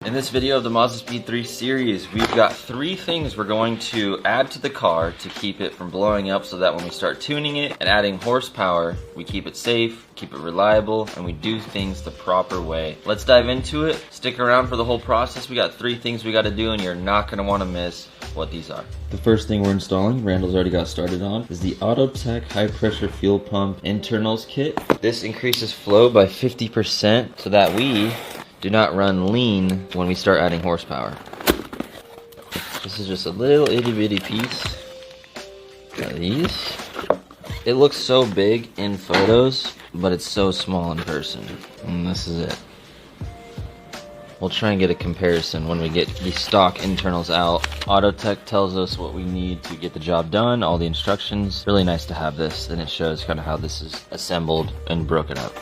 In this video of the Mazda Speed 3 series, we've got 3 things we're going to add to the car to keep it from blowing up so that when we start tuning it and adding horsepower, we keep it safe, keep it reliable, and we do things the proper way. Let's dive into it. Stick around for the whole process. We got 3 things we got to do and you're not going to want to miss what these are. The first thing we're installing, Randall's already got started on, is the AutoTech high pressure fuel pump internals kit. This increases flow by 50% so that we do not run lean when we start adding horsepower. This is just a little itty bitty piece. Got these. It looks so big in photos, but it's so small in person. And this is it. We'll try and get a comparison when we get the stock internals out. AutoTech tells us what we need to get the job done, all the instructions. Really nice to have this, and it shows kind of how this is assembled and broken up.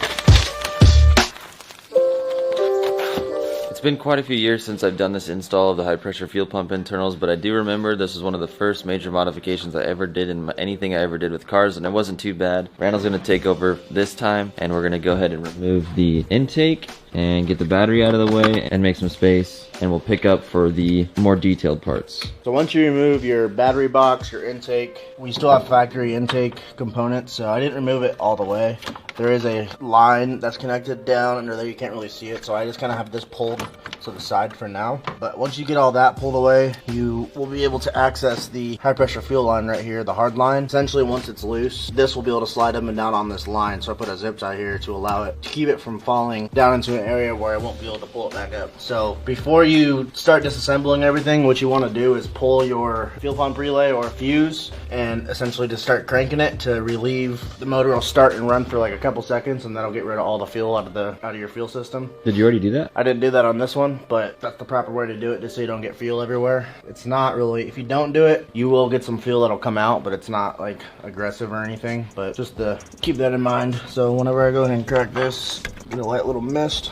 It's been quite a few years since I've done this install of the high pressure fuel pump internals, but I do remember this was one of the first major modifications I ever did in anything I ever did with cars, and it wasn't too bad. Randall's going to take over this time, and we're going to go ahead and remove the intake and get the battery out of the way and make some space, and we'll pick up for the more detailed parts. So once you remove your battery box, your intake, we still have factory intake components, so I didn't remove it all the way. There is a line that's connected down under there, you can't really see it, so I just kind of have this pulled to the side for now. But once you get all that pulled away, you will be able to access the high pressure fuel line right here, the hard line. Essentially, once it's loose, this will be able to slide up and down on this line, so I put a zip tie here to allow it to keep it from falling down into an area where I won't be able to pull it back up. So before you start disassembling everything, what you want to do is pull your fuel pump relay or fuse and essentially just start cranking it to relieve. The motor will start and run for like a couple seconds, and that'll get rid of all the fuel out of your fuel system. Did you already do that? I didn't do that on this one, but that's the proper way to do it, just so you don't get fuel everywhere. It's not really, if you don't do it, you will get some fuel that'll come out, but it's not like aggressive or anything, but just to keep that in mind. So whenever I go ahead and crack this, get a light little mist.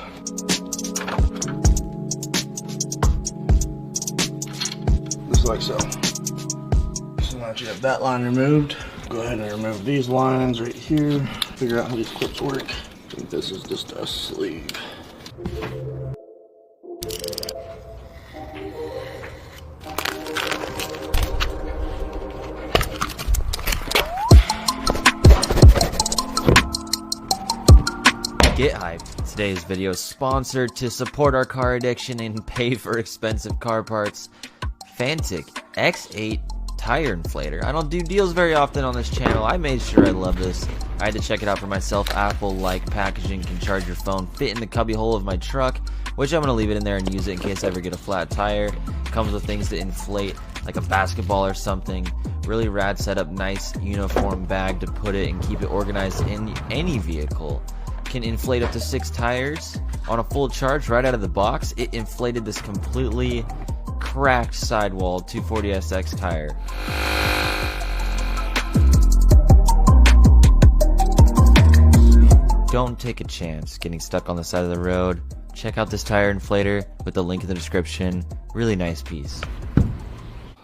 Just like so. So now that you have that line removed, go ahead and remove these lines right here. Figure out how these clips work. I think this is just a sleeve. Get hyped. Today's video is sponsored to support our car addiction and pay for expensive car parts. Fantic X8 tire inflator. I don't do deals very often on this channel. I made sure I love this. I had to check it out for myself. Apple-like packaging, can charge your phone, fit in the cubby hole of my truck, which I'm going to leave it in there and use it in case I ever get a flat tire. Comes with things to inflate, like a basketball or something. Really rad setup, nice uniform bag to put it and keep it organized in any vehicle. Can inflate up to 6 tires on a full charge right out of the box. It inflated this completely cracked sidewall 240SX tire. Don't take a chance getting stuck on the side of the road. Check out this tire inflator with the link in the description. Really nice piece.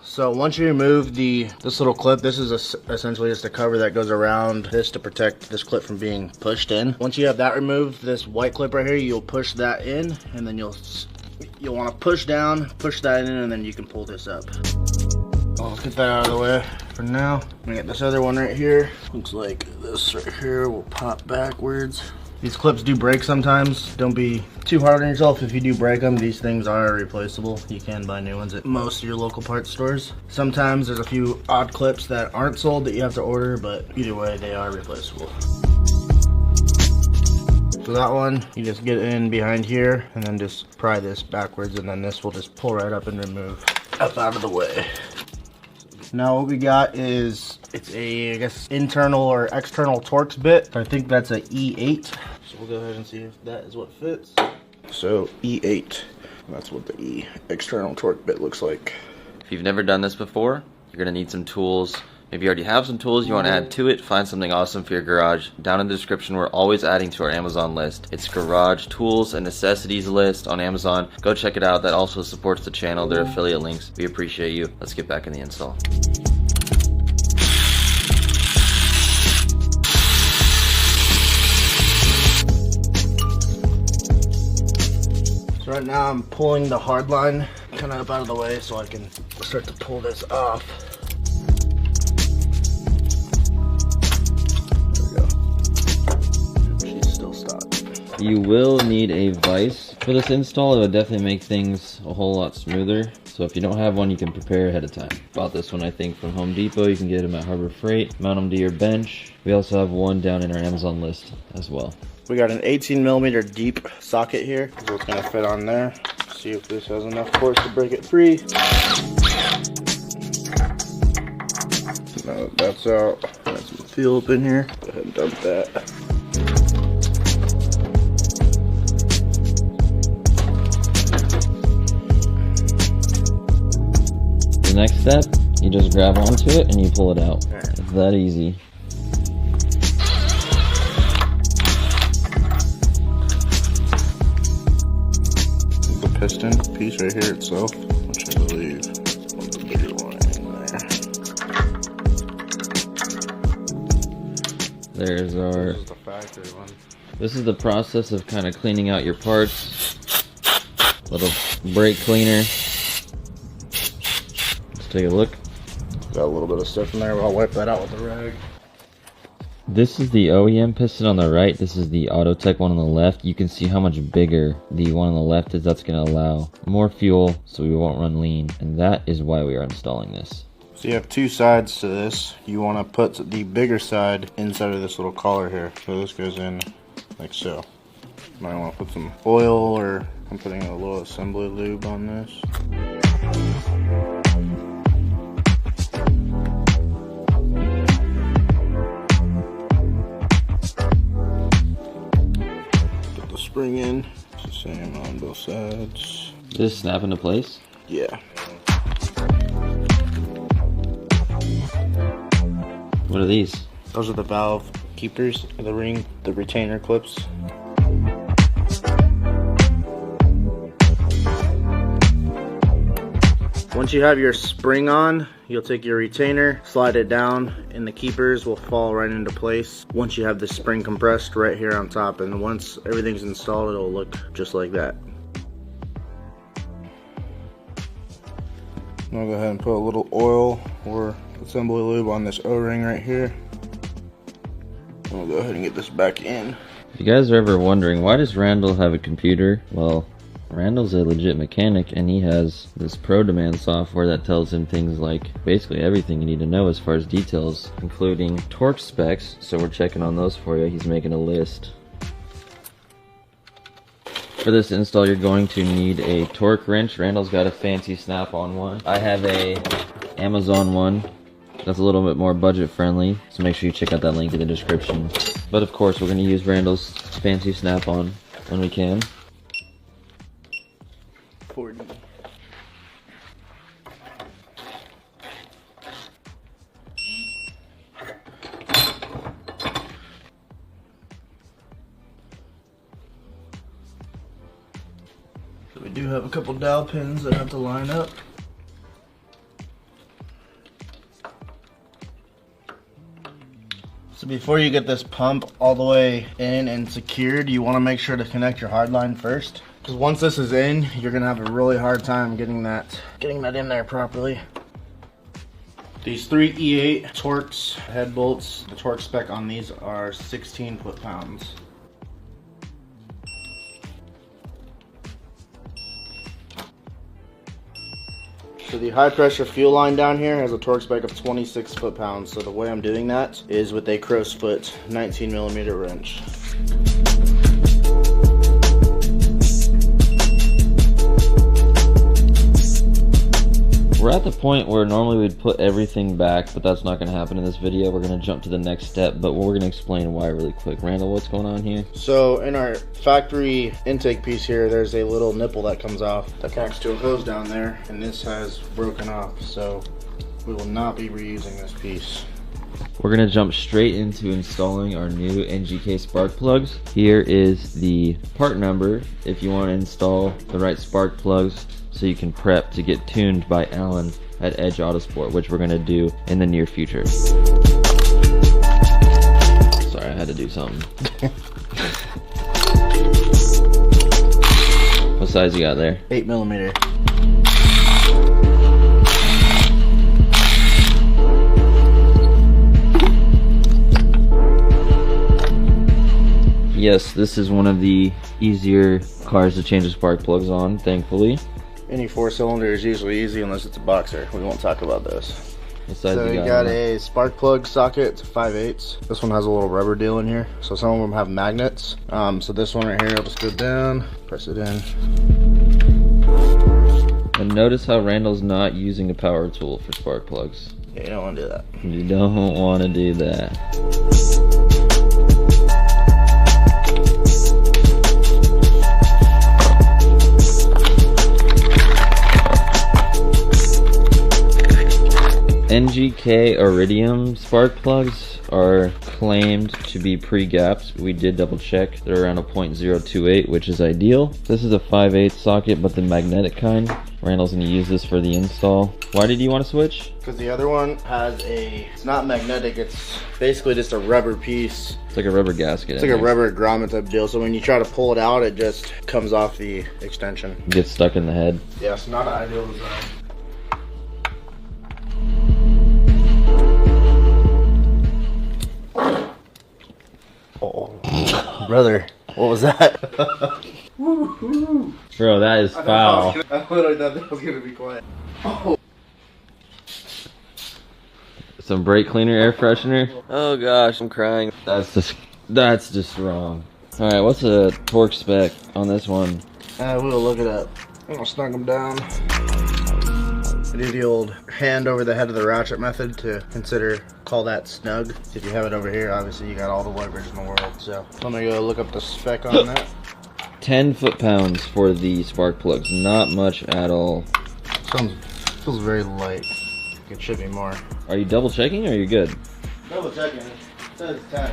So once you remove this little clip, this is essentially just a cover that goes around this to protect this clip from being pushed in. Once you have that removed, this white clip right here, you'll push that in, and then you'll want to push down, push that in, and then you can pull this up. I'll get that out of the way for now. I'm gonna get this other one right here. Looks like this right here will pop backwards. These clips do break sometimes. Don't be too hard on yourself if you do break them. These things are replaceable. You can buy new ones at most of your local parts stores. Sometimes there's a few odd clips that aren't sold that you have to order, but either way, they are replaceable. So that one, you just get in behind here and then just pry this backwards, and then this will just pull right up and remove up out of the way. Now what we got is, it's a, I guess, internal or external Torx bit. I think that's a E8. So we'll go ahead and see if that is what fits. So E8, that's what the external torque bit looks like. If you've never done this before, you're gonna need some tools. If you already have some tools you want to add to it, find something awesome for your garage. Down in the description, we're always adding to our Amazon list. It's garage tools and necessities list on Amazon. Go check it out. That also supports the channel. They're affiliate links. We appreciate you. Let's get back in the install. So Right now I'm pulling the hard line kind of up out of the way so I can start to pull this off. There we go. She's still stuck. You will need a vise for this install. It would definitely make things a whole lot smoother. So if you don't have one, you can prepare ahead of time. Bought this one, I think, from Home Depot. You can get them at Harbor Freight. Mount them to your bench. We also have one down in our Amazon list as well. We got an 18mm deep socket here. So it's gonna fit on there. See if this has enough force to break it free. Now that that's out, got some fuel up in here. Go ahead and dump that. The next step, you just grab onto it and you pull it out. Right. It's that easy. The piston piece right here itself, which I believe was the bigger one in there. There's our... This is the factory one. This is the process of kind of cleaning out your parts. Little brake cleaner. Take a look. Got a little bit of stuff in there, but I'll wipe that out with a rag. This is the OEM piston on the right. This is the Autotech one on the left. You can see how much bigger the one on the left is. That's going to allow more fuel so we won't run lean. And that is why we are installing this. So you have two sides to this. You want to put the bigger side inside of this little collar here. So this goes in like so. Might want to put some oil, or I'm putting a little assembly lube on this. Spring in. It's the same on both sides. Just snap into place? Yeah. What are these? Those are the valve keepers, the ring, the retainer clips. Once you have your spring on, you'll take your retainer, slide it down, and the keepers will fall right into place once you have the spring compressed right here on top. And once everything's installed, it'll look just like that. I'll go ahead and put a little oil or assembly lube on this O-ring right here. And we'll go ahead and get this back in. If you guys are ever wondering, why does Randall have a computer? Well, Randall's a legit mechanic, and he has this ProDemand software that tells him things like basically everything you need to know as far as details, including torque specs. So we're checking on those for you. He's making a list. For this install, you're going to need a torque wrench. Randall's got a fancy snap-on one. I have a Amazon one that's a little bit more budget friendly, so make sure you check out that link in the description. But of course, we're going to use Randall's fancy snap-on when we can. 40. So we do have a couple dowel pins that have to line up. So before you get this pump all the way in and secured, you want to make sure to connect your hard line first. Because once this is in, you're gonna have a really hard time getting that in there properly. These 3 E8 Torx head bolts, the torque spec on these are 16 foot-pounds. So the high pressure fuel line down here has a torque spec of 26 foot-pounds. So the way I'm doing that is with a crow's foot 19mm wrench. We're at the point where normally we'd put everything back, but that's not going to happen in this video. We're going to jump to the next step, but we're going to explain why really quick. Randall, what's going on here? So in our factory intake piece here, there's a little nipple that comes off that connects to a hose down there, and this has broken off, so we will not be reusing this piece. We're going to jump straight into installing our new NGK spark plugs. Here is the part number if you want to install the right spark plugs, so you can prep to get tuned by Alan at Edge Autosport, which we're going to do in the near future. Sorry, I had to do something. What's size you got there? 8mm. Yes, this is one of the easier cars to change the spark plugs on, thankfully. Any 4-cylinder is usually easy unless it's a boxer. We won't talk about this. So you got a spark plug socket. It's a 5/8. This one has a little rubber deal in here. So some of them have magnets. So this one right here, I'll just go down, press it in. And notice how Randall's not using a power tool for spark plugs. Yeah, you don't want to do that. You don't want to do that. NGK Iridium spark plugs are claimed to be pre-gapped. We did double check. They're around a 0.028, which is ideal. This is a 5/8 socket, but the magnetic kind. Randall's gonna use this for the install. Why did you want to switch? Because the other one has it's not magnetic, it's basically just a rubber piece. It's like a rubber gasket. It's like a rubber grommet type deal, so when you try to pull it out, it just comes off the extension. It gets stuck in the head. Yeah, it's not an ideal design. Oh, brother, what was that? Bro, that is foul. I literally thought that was gonna be quiet. Oh. Some brake cleaner, air freshener. Oh gosh, I'm crying. That's just wrong. All right, what's the torque spec on this one? We'll look it up. I'm gonna snug them down. I do the old hand over the head of the ratchet method to call that snug. If you have it over here, obviously you got all the leverage in the world. So I'm gonna go look up the spec on that. 10 foot-pounds for the spark plugs. Not much at all. Feels very light. It should be more. Are you double checking or are you good? Double checking. It says 10.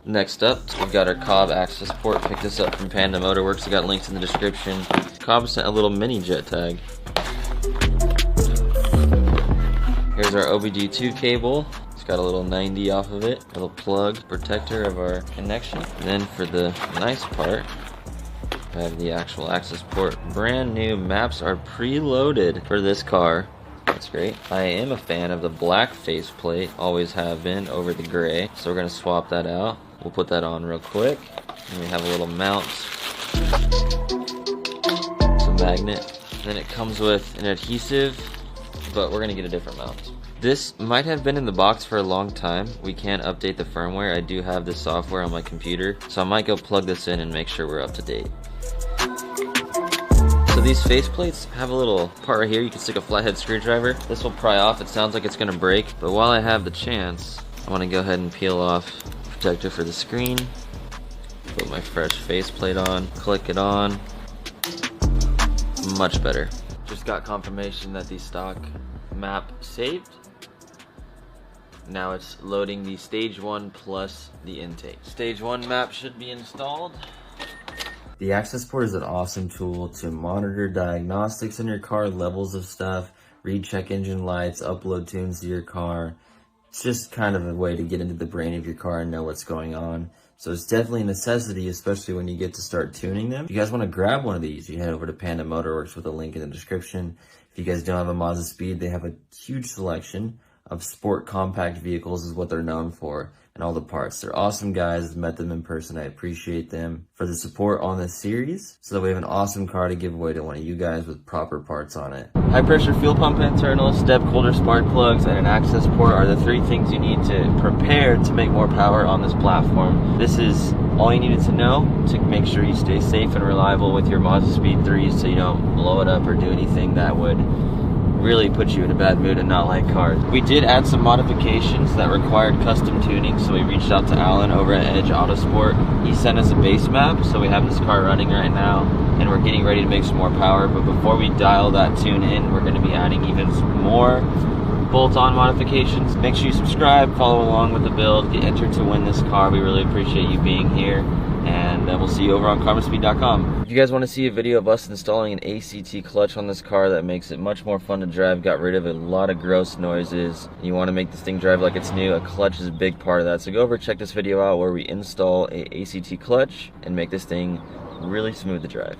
Next up, we've got our Cobb access port. Picked this up from Panda Motorworks. I got links in the description. Cobb sent a little mini jet tag. Here's our OBD2 cable. It's got a little 90 off of it. A little plug protector of our connection. And then for the nice part, I have the actual access port. Brand new maps are preloaded for this car. That's great. I am a fan of the black faceplate. Always have been over the gray. So we're gonna swap that out. We'll put that on real quick. And we have a little mount. It's a magnet. And then it comes with an adhesive, but we're gonna get a different mount. This might have been in the box for a long time. We can't update the firmware. I do have this software on my computer, so I might go plug this in and make sure we're up to date. So these faceplates have a little part right here. You can stick a flathead screwdriver. This will pry off. It sounds like it's gonna break, but while I have the chance, I wanna go ahead and peel off the protector for the screen. Put my fresh faceplate on, click it on. Much better. Just got confirmation that the stock map saved. Now it's loading the stage 1 plus the intake. Stage 1 map should be installed. The access port is an awesome tool to monitor diagnostics in your car, levels of stuff, read check engine lights, upload tunes to your car. It's just kind of a way to get into the brain of your car and know what's going on. So it's definitely a necessity, especially when you get to start tuning them. If you guys want to grab one of these, you head over to Panda Motorworks with a link in the description. If you guys don't have a Mazda Speed, they have a huge selection of sport compact vehicles is what they're known for, and all the parts. They're awesome guys. I've met them in person. I appreciate them for the support on this series, so that we have an awesome car to give away to one of you guys with proper parts on it. High pressure fuel pump internal, step coulter spark plugs, and an access port are the 3 things you need to prepare to make more power on this platform. This is all you needed to know to make sure you stay safe and reliable with your Mazda Speed 3s so you don't blow it up or do anything that would really put you in a bad mood and not like cars. We did add some modifications that required custom tuning, so we reached out to Alan over at Edge Autosport. He sent us a base map, so we have this car running right now, and we're getting ready to make some more power. But before we dial that tune in, we're going to be adding even some more bolt-on modifications. Make sure you subscribe, follow along with the build, get entered to win this car. We really appreciate you being here. and we'll see you over on CarmaSpeed.com. If you guys want to see a video of us installing an ACT clutch on this car that makes it much more fun to drive, got rid of a lot of gross noises, and you want to make this thing drive like it's new, a clutch is a big part of that. So go over and check this video out where we install a ACT clutch and make this thing really smooth to drive.